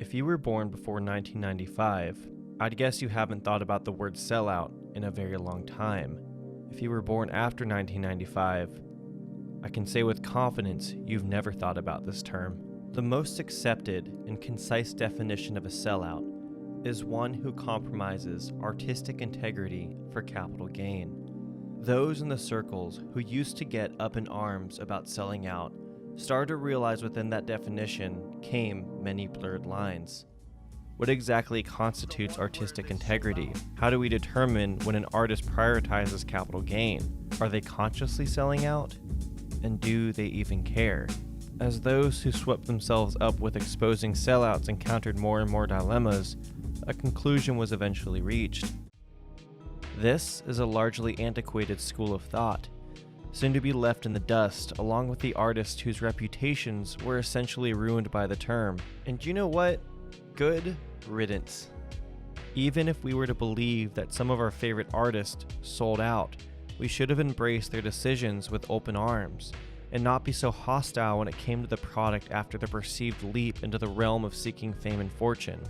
If you were born before 1995, I'd guess you haven't thought about the word sellout in a very long time. If you were born after 1995, I can say with confidence you've never thought about this term. The most accepted and concise definition of a sellout is one who compromises artistic integrity for capital gain. Those in the circles who used to get up in arms about selling out started to realize within that definition came many blurred lines. What exactly constitutes artistic integrity? How do we determine when an artist prioritizes capital gain? Are they consciously selling out? And do they even care? As those who swept themselves up with exposing sellouts encountered more and more dilemmas, a conclusion was eventually reached. This is a largely antiquated school of thought, soon to be left in the dust along with the artists whose reputations were essentially ruined by the term. And you know what? Good riddance. Even if we were to believe that some of our favorite artists sold out, we should have embraced their decisions with open arms and not be so hostile when it came to the product after the perceived leap into the realm of seeking fame and fortune.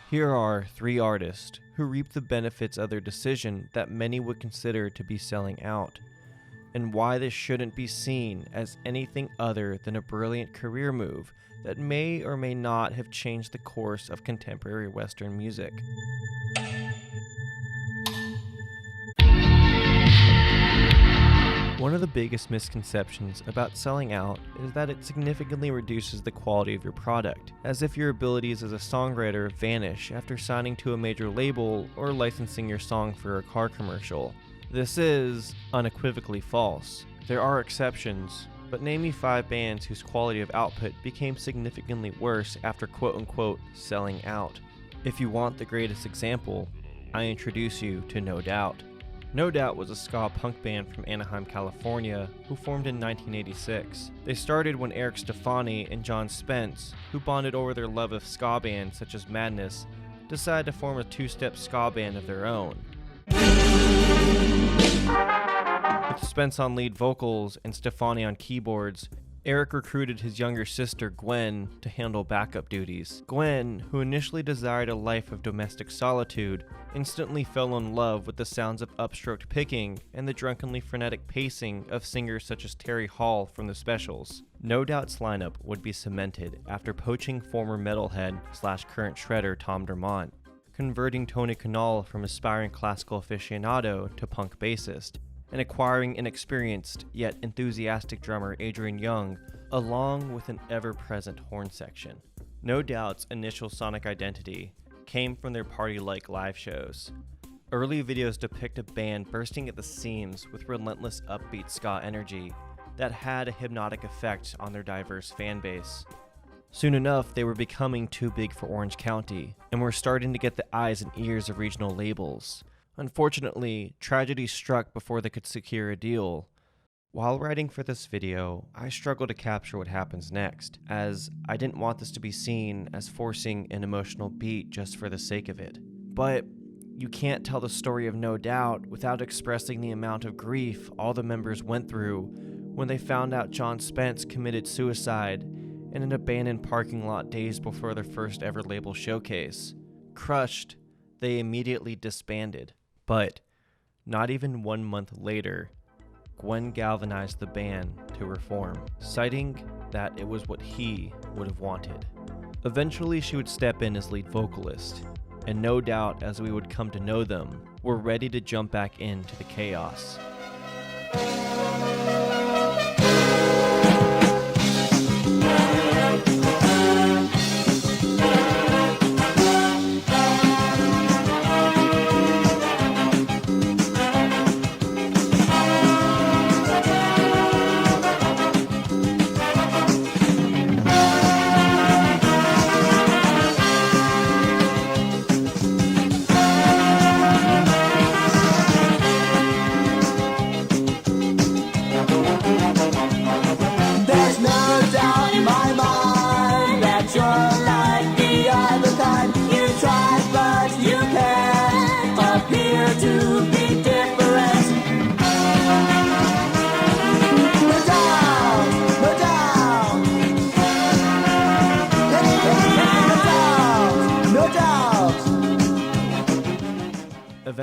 Here are 3 artists who reaped the benefits of their decision that many would consider to be selling out, and why this shouldn't be seen as anything other than a brilliant career move that may or may not have changed the course of contemporary Western music. One of the biggest misconceptions about selling out is that it significantly reduces the quality of your product, as if your abilities as a songwriter vanish after signing to a major label or licensing your song for a car commercial. This is unequivocally false. There are exceptions, but name me 5 bands whose quality of output became significantly worse after quote-unquote selling out. If you want the greatest example, I introduce you to No Doubt. No Doubt was a ska punk band from Anaheim, California, who formed in 1986. They started when Eric Stefani and John Spence, who bonded over their love of ska bands such as Madness, decided to form a 2-step ska band of their own. With Spence on lead vocals and Stefani on keyboards, Eric recruited his younger sister Gwen to handle backup duties. Gwen, who initially desired a life of domestic solitude, instantly fell in love with the sounds of upstroked picking and the drunkenly frenetic pacing of singers such as Terry Hall from The Specials. No Doubt's lineup would be cemented after poaching former metalhead / current shredder Tom Dermont, converting Tony Kanal from aspiring classical aficionado to punk bassist, and acquiring inexperienced yet enthusiastic drummer Adrian Young, along with an ever-present horn section. No Doubt's initial sonic identity came from their party-like live shows. Early videos depict a band bursting at the seams with relentless upbeat ska energy that had a hypnotic effect on their diverse fan base. Soon enough, they were becoming too big for Orange County, and were starting to get the eyes and ears of regional labels. Unfortunately, tragedy struck before they could secure a deal. While writing for this video, I struggled to capture what happens next, as I didn't want this to be seen as forcing an emotional beat just for the sake of it. But you can't tell the story of No Doubt without expressing the amount of grief all the members went through when they found out John Spence committed suicide in an abandoned parking lot days before their first ever label showcase. Crushed, they immediately disbanded. But not even 1 month later, Gwen galvanized the band to reform, citing that it was what he would have wanted. Eventually, she would step in as lead vocalist, and No Doubt, as we would come to know them, were ready to jump back into the chaos.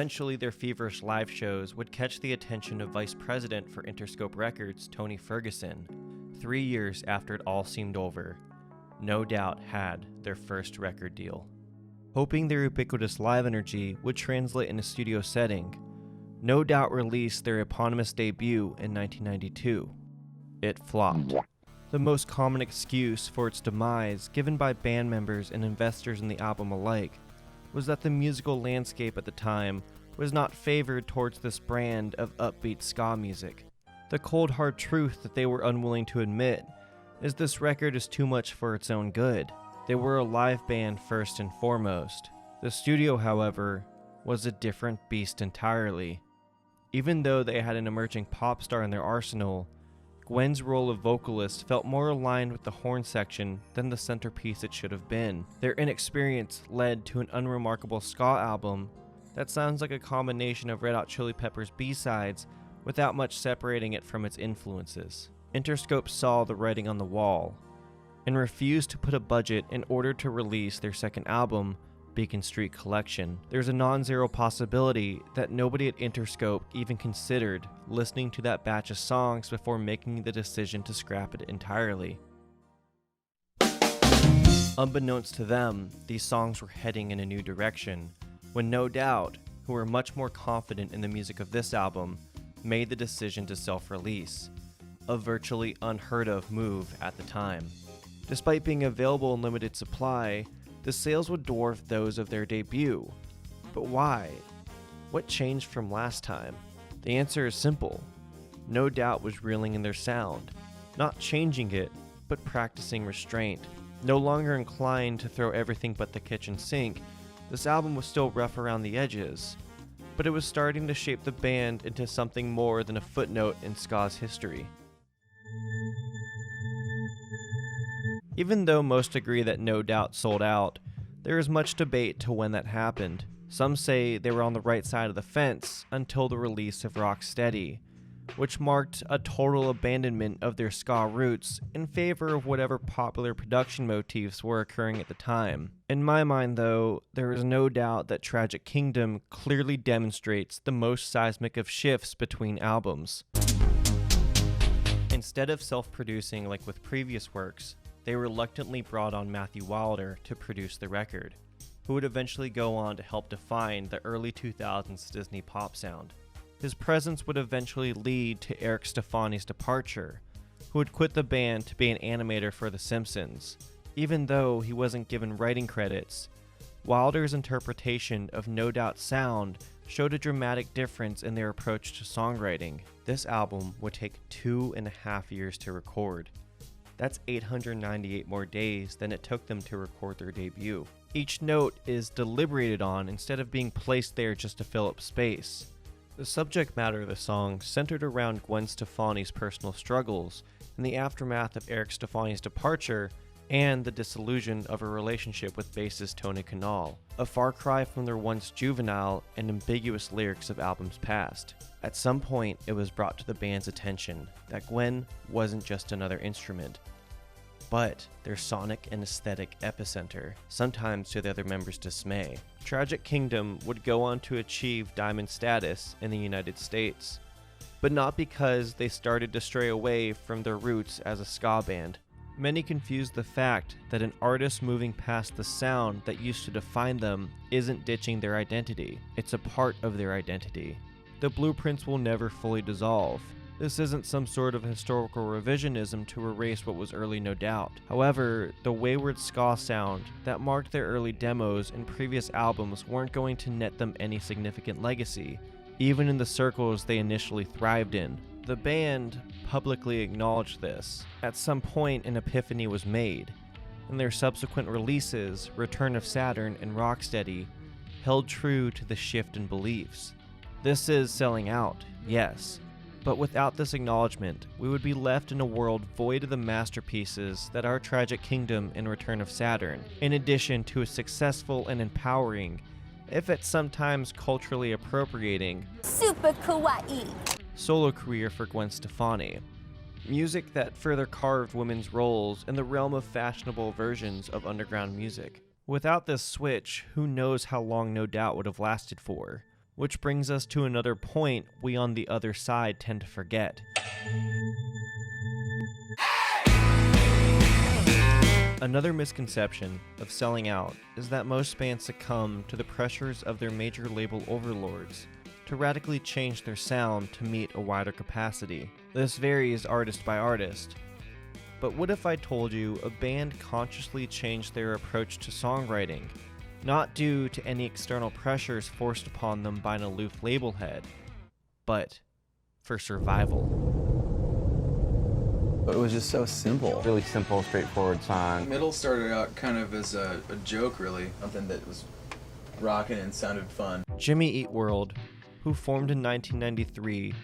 Eventually, their feverish live shows would catch the attention of Vice President for Interscope Records, Tony Ferguson. 3 years after it all seemed over, No Doubt had their first record deal. Hoping their ubiquitous live energy would translate in a studio setting, No Doubt released their eponymous debut in 1992. It flopped. The most common excuse for its demise, given by band members and investors in the album alike, was that the musical landscape at the time was not favored towards this brand of upbeat ska music. The cold hard truth that they were unwilling to admit is this record is too much for its own good. They were a live band first and foremost. The studio, however, was a different beast entirely. Even though they had an emerging pop star in their arsenal, Gwen's role of vocalist felt more aligned with the horn section than the centerpiece it should have been. Their inexperience led to an unremarkable ska album that sounds like a combination of Red Hot Chili Peppers' B-sides without much separating it from its influences. Interscope saw the writing on the wall and refused to put a budget in order to release their second album, Beacon Street Collection. There's a non-zero possibility that nobody at Interscope even considered listening to that batch of songs before making the decision to scrap it entirely. Unbeknownst to them, these songs were heading in a new direction, when No Doubt, who were much more confident in the music of this album, made the decision to self-release, a virtually unheard of move at the time. Despite being available in limited supply, the sales would dwarf those of their debut. But why? What changed from last time? The answer is simple. No Doubt was reeling in their sound, not changing it, but practicing restraint. No longer inclined to throw everything but the kitchen sink, this album was still rough around the edges, but it was starting to shape the band into something more than a footnote in ska's history. Even though most agree that No Doubt sold out, there is much debate to when that happened. Some say they were on the right side of the fence until the release of Rocksteady, which marked a total abandonment of their ska roots in favor of whatever popular production motifs were occurring at the time. In my mind, though, there is no doubt that Tragic Kingdom clearly demonstrates the most seismic of shifts between albums. Instead of self-producing like with previous works, they reluctantly brought on Matthew Wilder to produce the record, who would eventually go on to help define the early 2000s Disney pop sound. His presence would eventually lead to Eric Stefani's departure, who would quit the band to be an animator for The Simpsons. Even though he wasn't given writing credits, Wilder's interpretation of No Doubt's sound showed a dramatic difference in their approach to songwriting. This album would take 2.5 years to record. That's 898 more days than it took them to record their debut. Each note is deliberated on instead of being placed there just to fill up space. The subject matter of the song centered around Gwen Stefani's personal struggles in the aftermath of Eric Stefani's departure and the disillusion of her relationship with bassist Tony Kanal, a far cry from their once juvenile and ambiguous lyrics of albums past. At some point, it was brought to the band's attention that Gwen wasn't just another instrument, but their sonic and aesthetic epicenter, sometimes to the other members' dismay. Tragic Kingdom would go on to achieve diamond status in the United States, but not because they started to stray away from their roots as a ska band. Many confuse the fact that an artist moving past the sound that used to define them isn't ditching their identity, it's a part of their identity. The blueprints will never fully dissolve. This isn't some sort of historical revisionism to erase what was early No Doubt. However, the wayward ska sound that marked their early demos and previous albums weren't going to net them any significant legacy, even in the circles they initially thrived in. The band publicly acknowledged this. At some point, an epiphany was made, and their subsequent releases, Return of Saturn and Rocksteady, held true to the shift in beliefs. This is selling out, yes, but without this acknowledgement, we would be left in a world void of the masterpieces that are Tragic Kingdom and Return of Saturn, in addition to a successful and empowering, if at sometimes culturally appropriating, super kawaii solo career for Gwen Stefani. Music that further carved women's roles in the realm of fashionable versions of underground music. Without this switch, who knows how long No Doubt would have lasted for. Which brings us to another point we on the other side tend to forget. Another misconception of selling out is that most bands succumb to the pressures of their major label overlords to radically change their sound to meet a wider capacity. This varies artist by artist. But what if I told you a band consciously changed their approach to songwriting, not due to any external pressures forced upon them by an aloof label head, but for survival? It was just so simple. Really simple, straightforward song. Middle started out kind of as a joke, really. Something that was rocking and sounded fun. Jimmy Eat World, who formed in 1993,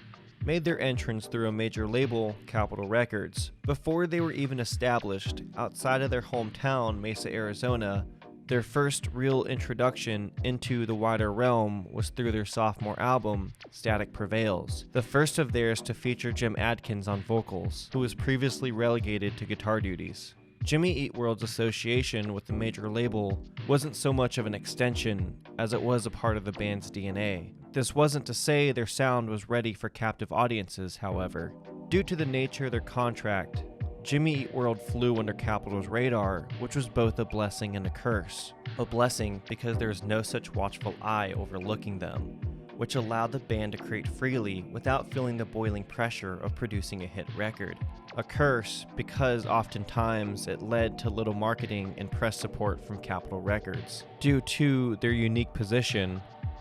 made their entrance through a major label, Capitol Records. Before they were even established outside of their hometown, Mesa, Arizona, their first real introduction into the wider realm was through their sophomore album, Static Prevails, the first of theirs to feature Jim Adkins on vocals, who was previously relegated to guitar duties. Jimmy Eat World's association with the major label wasn't so much of an extension as it was a part of the band's DNA. This wasn't to say their sound was ready for captive audiences, however. Due to the nature of their contract, Jimmy Eat World flew under Capitol's radar, which was both a blessing and a curse. A blessing because there was no such watchful eye overlooking them, which allowed the band to create freely without feeling the boiling pressure of producing a hit record. A curse because oftentimes it led to little marketing and press support from Capitol Records. Due to their unique position,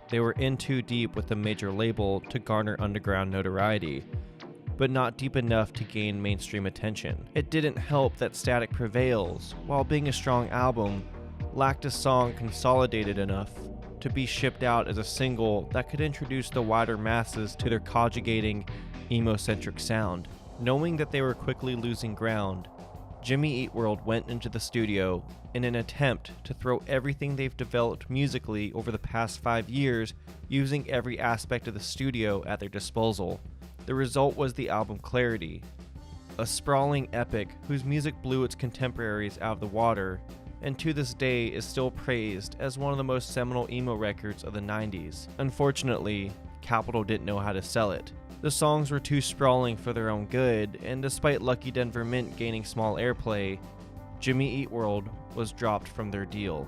they were in too deep with the major label to garner underground notoriety, but not deep enough to gain mainstream attention. It didn't help that Static Prevails, while being a strong album, lacked a song consolidated enough to be shipped out as a single that could introduce the wider masses to their conjugating, emo-centric sound. Knowing that they were quickly losing ground, Jimmy Eat World went into the studio in an attempt to throw everything they've developed musically over the past 5 years, using every aspect of the studio at their disposal. The result was the album Clarity, a sprawling epic whose music blew its contemporaries out of the water, and to this day is still praised as one of the most seminal emo records of the 90s. Unfortunately, Capitol didn't know how to sell it. The songs were too sprawling for their own good, and despite Lucky Denver Mint gaining small airplay, Jimmy Eat World was dropped from their deal.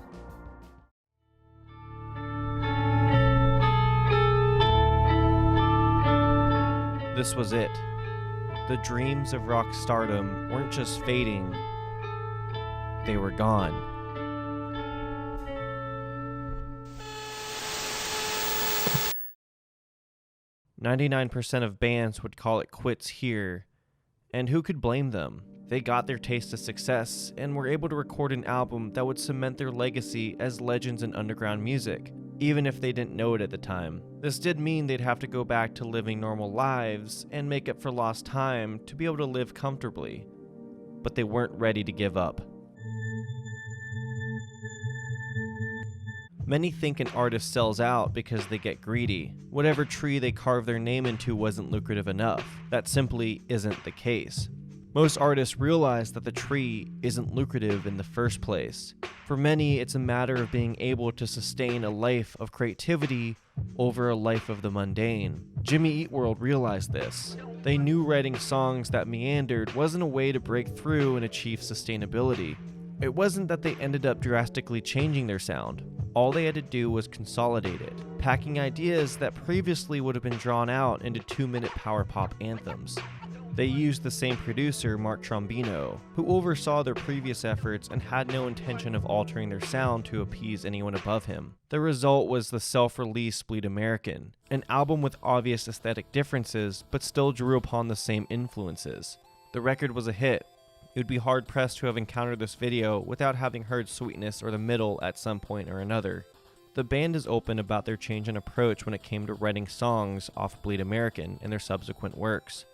This was it. The dreams of rock stardom weren't just fading, they were gone. "99% of bands would call it quits here, and who could blame them? They got their taste of success and were able to record an album that would cement their legacy as legends in underground music, even if they didn't know it at the time. This did mean they'd have to go back to living normal lives and make up for lost time to be able to live comfortably, but they weren't ready to give up. Many think an artist sells out because they get greedy. Whatever tree they carve their name into wasn't lucrative enough. That simply isn't the case. Most artists realize that the tree isn't lucrative in the first place. For many, it's a matter of being able to sustain a life of creativity over a life of the mundane. Jimmy Eat World realized this. They knew writing songs that meandered wasn't a way to break through and achieve sustainability. It wasn't that they ended up drastically changing their sound. All they had to do was consolidate it, packing ideas that previously would have been drawn out into 2-minute power pop anthems. They used the same producer, Mark Trombino, who oversaw their previous efforts and had no intention of altering their sound to appease anyone above him. The result was the self-released Bleed American, an album with obvious aesthetic differences, but still drew upon the same influences. The record was a hit. It would be hard-pressed to have encountered this video without having heard Sweetness or The Middle at some point or another. The band is open about their change in approach when it came to writing songs off Bleed American in their subsequent works.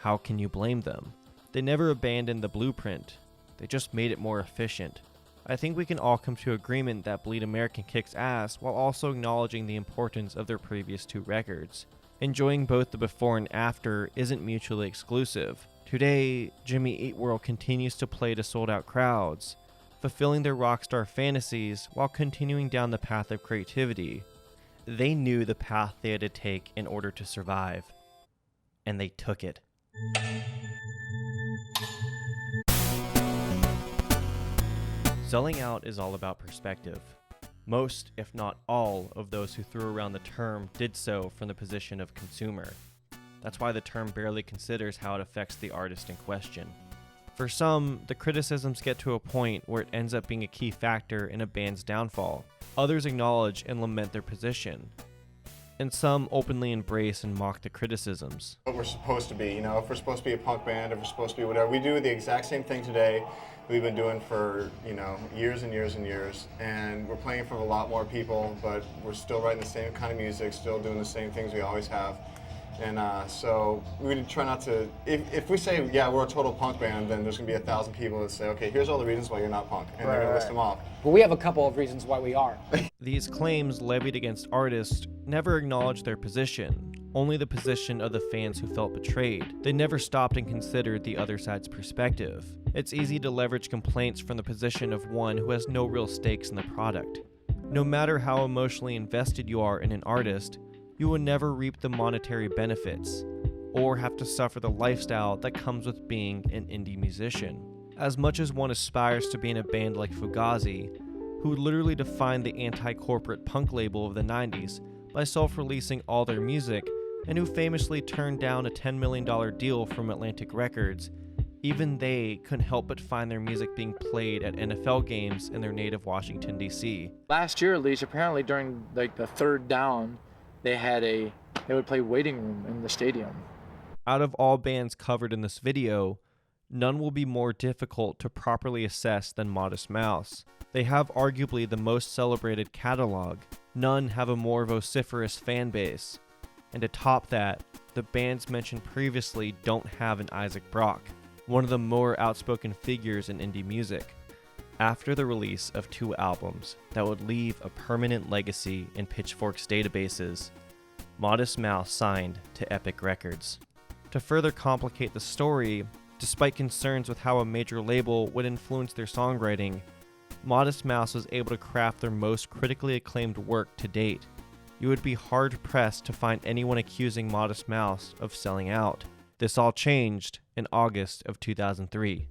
How can you blame them? They never abandoned the blueprint, they just made it more efficient. I think we can all come to agreement that Bleed American kicks ass while also acknowledging the importance of their previous 2 records. Enjoying both the before and after isn't mutually exclusive. Today, Jimmy Eat World continues to play to sold-out crowds, fulfilling their rockstar fantasies while continuing down the path of creativity. They knew the path they had to take in order to survive, and they took it. Selling out is all about perspective. Most, if not all, of those who threw around the term did so from the position of consumer. That's why the term barely considers how it affects the artist in question. For some, the criticisms get to a point where it ends up being a key factor in a band's downfall. Others acknowledge and lament their position. And some openly embrace and mock the criticisms. What we're supposed to be, you know, if we're supposed to be a punk band, if we're supposed to be whatever, we do the exact same thing today we've been doing for, you know, years and years and years. And we're playing for a lot more people, but we're still writing the same kind of music, still doing the same things we always have. And so we try not to, if we say, yeah, we're a total punk band, then there's going to be 1,000 people that say, okay, here's all the reasons why you're not punk. And they're going to list them off. But we have a couple of reasons why we are. These claims levied against artists never acknowledged their position, only the position of the fans who felt betrayed. They never stopped and considered the other side's perspective. It's easy to leverage complaints from the position of one who has no real stakes in the product. No matter how emotionally invested you are in an artist, you will never reap the monetary benefits, or have to suffer the lifestyle that comes with being an indie musician. As much as one aspires to be in a band like Fugazi, who literally defined the anti-corporate punk label of the 90s by self-releasing all their music, and who famously turned down a $10 million deal from Atlantic Records, even they couldn't help but find their music being played at NFL games in their native Washington, D.C. Last year, at least, apparently during like the third down, they would play Waiting Room in the stadium. Out of all bands covered in this video, none will be more difficult to properly assess than Modest Mouse. They have arguably the most celebrated catalog. None have a more vociferous fan base. And to top that, the bands mentioned previously don't have an Isaac Brock, one of the more outspoken figures in indie music. After the release of 2 albums that would leave a permanent legacy in Pitchfork's databases, Modest Mouse signed to Epic Records. To further complicate the story, despite concerns with how a major label would influence their songwriting, Modest Mouse was able to craft their most critically acclaimed work to date. You would be hard-pressed to find anyone accusing Modest Mouse of selling out. This all changed in August of 2003.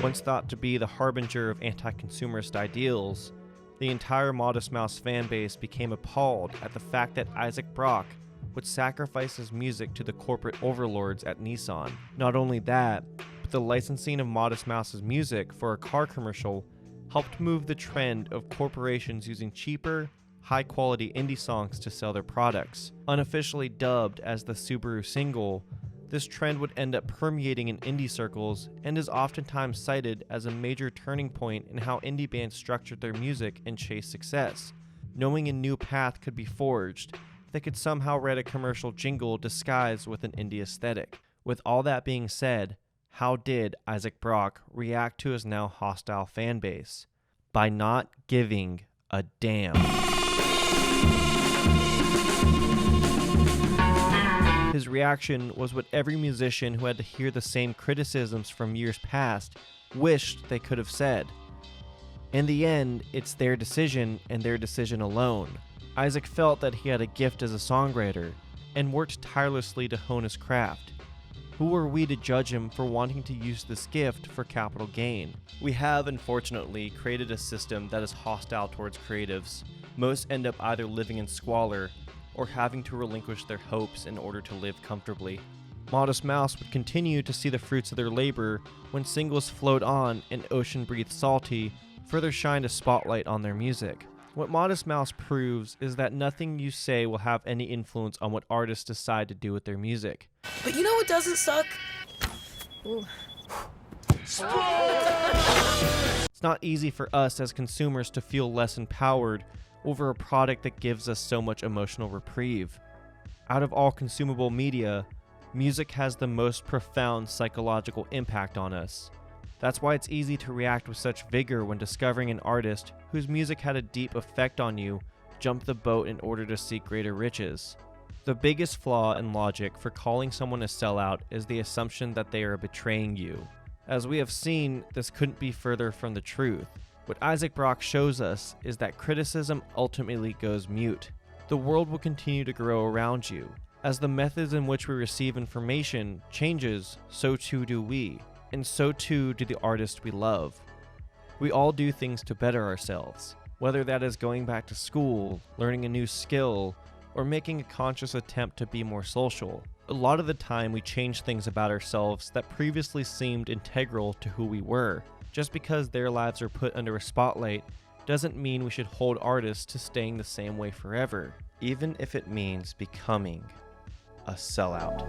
Once thought to be the harbinger of anti-consumerist ideals, the entire Modest Mouse fanbase became appalled at the fact that Isaac Brock would sacrifice his music to the corporate overlords at Nissan. Not only that, but the licensing of Modest Mouse's music for a car commercial helped move the trend of corporations using cheaper, high-quality indie songs to sell their products. Unofficially dubbed as the Subaru single, this trend would end up permeating in indie circles and is oftentimes cited as a major turning point in how indie bands structured their music and chased success. Knowing a new path could be forged, they could somehow write a commercial jingle disguised with an indie aesthetic. With all that being said, how did Isaac Brock react to his now hostile fan base? By not giving a damn. His reaction was what every musician who had to hear the same criticisms from years past wished they could have said. In the end, it's their decision and their decision alone. Isaac felt that he had a gift as a songwriter and worked tirelessly to hone his craft. Who were we to judge him for wanting to use this gift for capital gain? We have, unfortunately, created a system that is hostile towards creatives. Most end up either living in squalor or having to relinquish their hopes in order to live comfortably. Modest Mouse would continue to see the fruits of their labor when singles Float On and Ocean Breathe Salty further shined a spotlight on their music. What Modest Mouse proves is that nothing you say will have any influence on what artists decide to do with their music. But you know what doesn't suck? Ooh. It's not easy for us as consumers to feel less empowered over a product that gives us so much emotional reprieve. Out of all consumable media, music has the most profound psychological impact on us. That's why it's easy to react with such vigor when discovering an artist whose music had a deep effect on you jump the boat in order to seek greater riches. The biggest flaw in logic for calling someone a sellout is the assumption that they are betraying you. As we have seen, this couldn't be further from the truth. What Isaac Brock shows us is that criticism ultimately goes mute. The world will continue to grow around you. As the methods in which we receive information changes, so too do we, and so too do the artists we love. We all do things to better ourselves, whether that is going back to school, learning a new skill, or making a conscious attempt to be more social. A lot of the time we change things about ourselves that previously seemed integral to who we were. Just because their lives are put under a spotlight doesn't mean we should hold artists to staying the same way forever, even if it means becoming a sellout.